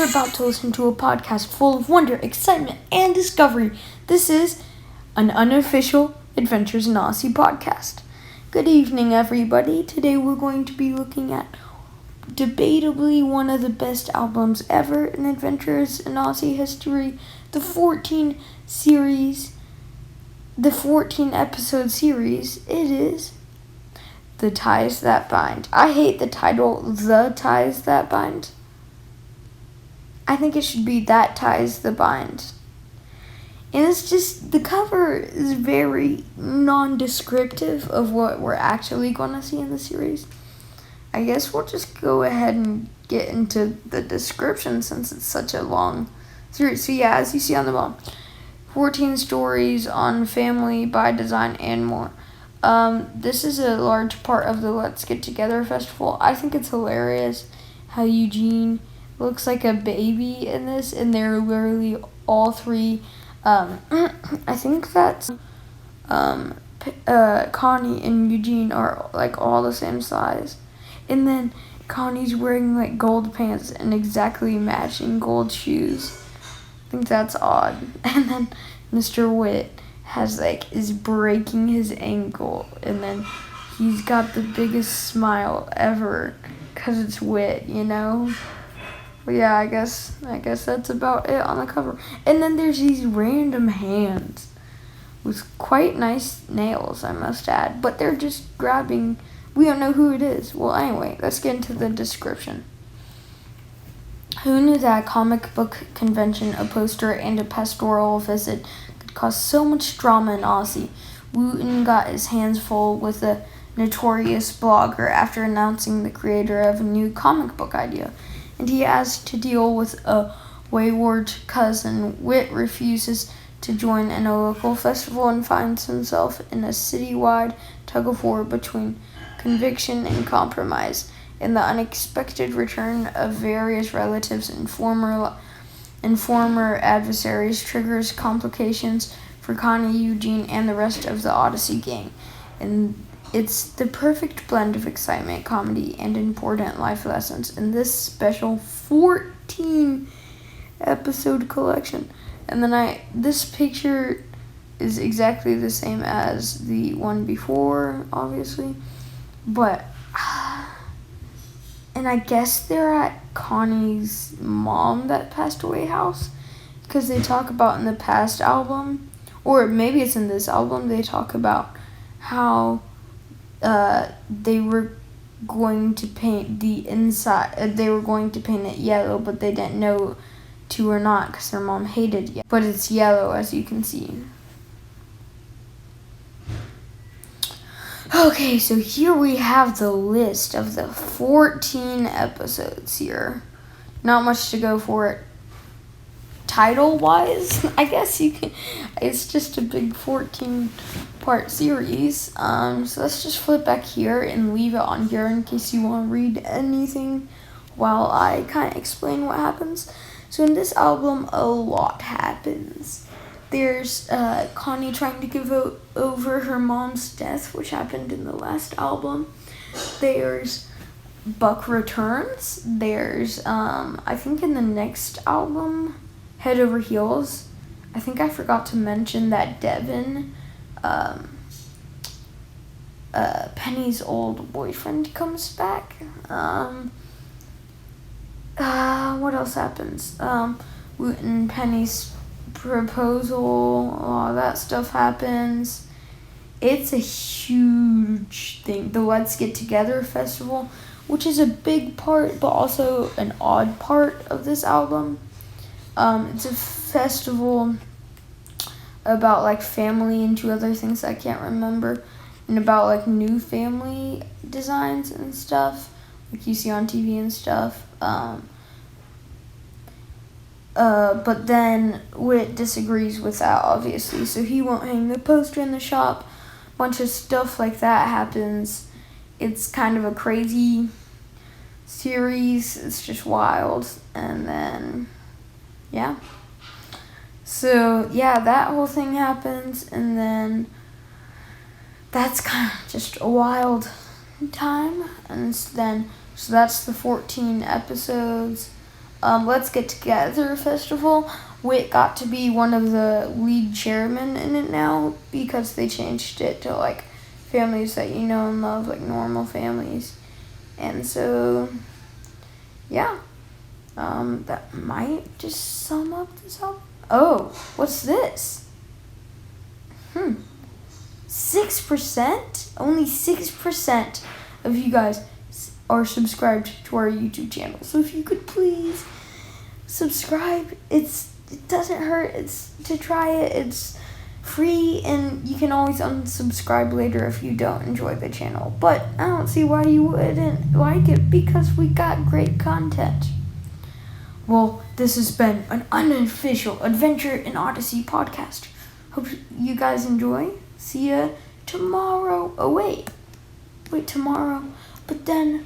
You're about to listen to a podcast full of wonder, excitement, and discovery. This is an unofficial Adventures in Odyssey podcast. Good evening, everybody. Today we're going to be looking at debatably one of the best albums ever in Adventures in Odyssey history, the 14 episode series. It is The Ties That Bind. I hate the title, The Ties That Bind. I think it should be That Ties the Bind. And it's just, the cover is very non-descriptive of what we're actually going to see in the series. I guess we'll just go ahead and get into the description since it's such a long series. So yeah, as you see on the bottom, 14 stories on family by design and more. This is a large part of the Let's Get Together festival. I think it's hilarious how Eugene looks like a baby in this, and they're literally all three. I think that's Connie and Eugene are like all the same size, and then Connie's wearing like gold pants and exactly matching gold shoes. I think that's odd. And then Mr. Wit is breaking his ankle, and then he's got the biggest smile ever because it's Wit, you know. But yeah, I guess that's about it on the cover. And then there's these random hands with quite nice nails, I must add. But they're just grabbing. We don't know who it is. Well, anyway, let's get into the description. Who knew that a comic book convention, a poster, and a pastoral visit could cause so much drama in Odyssey? Wooten got his hands full with a notorious blogger after announcing the creator of a new comic book idea. And he has to deal with a wayward cousin. Wit refuses to join in a local festival and finds himself in a citywide tug-of-war between conviction and compromise. And the unexpected return of various relatives and former adversaries triggers complications for Connie, Eugene, and the rest of the Odyssey gang. And it's the perfect blend of excitement, comedy, and important life lessons in this special 14 episode collection. And then this picture is exactly the same as the one before, obviously. But, and I guess they're at Connie's mom that passed away house, because they talk about in the past album, or maybe it's in this album, they talk about how they were going to paint the inside. They were going to paint it yellow, but they didn't know to or not because their mom hated yellow. But it's yellow, as you can see. Okay, so here we have the list of the 14 episodes here. Not much to go for it. Title-wise, I guess you can. It's just a big 14-part series. So let's just flip back here and leave it on here in case you want to read anything while I kind of explain what happens. So in this album, a lot happens. There's Connie trying to give over her mom's death, which happened in the last album. There's Buck returns. There's, I think in the next album, Head Over Heels, I think I forgot to mention that Devin, Penny's old boyfriend, comes back. What else happens? Wooten, Penny's proposal, all that stuff happens. It's a huge thing. The Let's Get Together festival, which is a big part, but also an odd part of this album. It's a festival about like family and two other things I can't remember, and about like new family designs and stuff like you see on TV and stuff. But then Wit disagrees with that, obviously, so he won't hang the poster in the shop. A bunch of stuff like that happens. It's kind of a crazy series. It's just wild. And then yeah. So, yeah, that whole thing happens, and then that's kind of just a wild time. And then, so that's the 14 episodes. Let's Get Together festival. Whit got to be one of the lead chairmen in it now because they changed it to like families that you know and love, like normal families. And so, yeah, that might just sum up this up. Oh, what's this? 6%? Only 6% of you guys are subscribed to our YouTube channel. So if you could please subscribe. It doesn't hurt. It's to try it. It's free, and you can always unsubscribe later if you don't enjoy the channel. But I don't see why you wouldn't like it, because we got great content. Well, this has been an unofficial Adventure in Odyssey podcast. Hope you guys enjoy. See ya tomorrow. Oh, wait, tomorrow. But then